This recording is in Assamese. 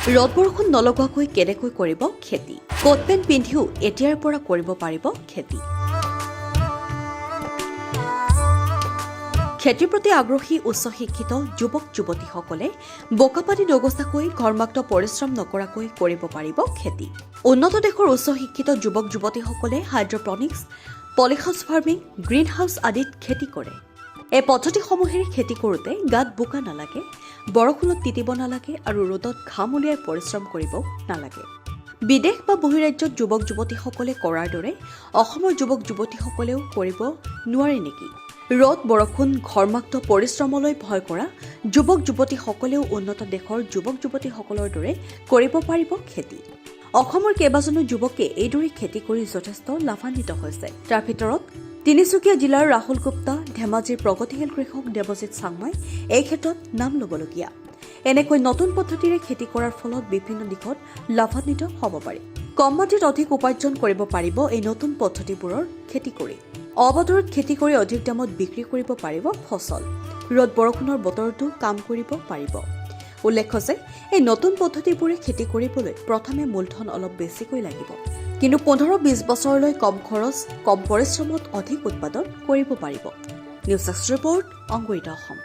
ৰ'দ বৰষুণ নলগোৱাকৈ কেনেকৈ কৰিব খেতি? কোট পেণ্ট পিন্ধিও এতিয়াৰ পৰা কৰিব পাৰিব খেতি। খেতিৰ প্ৰতি আগ্ৰহী উচ্চ শিক্ষিত যুৱক যুৱতীসকলে বোকা পানী নগচাকৈ ঘৰ্মাক্ত পৰিশ্ৰম নকৰাকৈ কৰিব পাৰিব খেতি। উন্নত দেশৰ উচ্চ শিক্ষিত যুৱক যুৱতীসকলে hydroponics, polyhouse farming, green house আদিত খেতি কৰে। এই পদ্ধতিসমূহেৰে খেতি কৰোঁতে গাত বোকা নালাগে, বৰষুণত তিতিব নালাগে আৰু ৰ'দত ঘাম উলিয়াই পৰিশ্ৰম কৰিব নালাগে। বিদেশ বা বহিৰাজ্যত যুৱক যুৱতীসকলে কৰাৰ দৰে অসমৰ যুৱক যুৱতীসকলেও কৰিব নোৱাৰে নেকি? ৰ'দ বৰষুণ ঘৰ্মাক্ত পৰিশ্ৰমলৈ ভয় কৰা যুৱক যুৱতীসকলেও উন্নত দেশৰ যুৱক যুৱতীসকলৰ দৰে কৰিব পাৰিব খেতি। অসমৰ কেইবাজনো যুৱকে এইদৰে খেতি কৰি যথেষ্ট লাভান্বিত হৈছে। তাৰ ভিতৰত তিনিচুকীয়া জিলাৰ ৰাহুল গুপ্তা, ধেমাজিৰ প্ৰগতিশীল কৃষক দেৱজিৎ চাংমাই এই ক্ষেত্ৰত নাম ল'বলগীয়া। এনেকৈ নতুন পদ্ধতিৰে খেতি কৰাৰ ফলত বিভিন্ন দিশত লাভান্বিত হ'ব পাৰে। কম মাটিত অধিক উপাৰ্জন কৰিব পাৰিব এই নতুন পদ্ধতিবোৰৰ খেতি কৰি। অবতৰত খেতি কৰি অধিক দামত বিক্ৰী কৰিব পাৰিব ফচল। ৰ'দ বৰষুণৰ বতৰতো কাম কৰিব পাৰিব। উল্লেখ্য যে এই নতুন পদ্ধতিবোৰে খেতি কৰিবলৈ প্ৰথমে মূলধন অলপ বেছিকৈ লাগিব, কিন্তু 15-20 বছৰলৈ কম খৰচ, কম পৰিশ্ৰমত অধিক উৎপাদন কৰিব পাৰিব। নিউজ ডেস্ক ৰিপৰ্ট, অংকুৰিত অসম।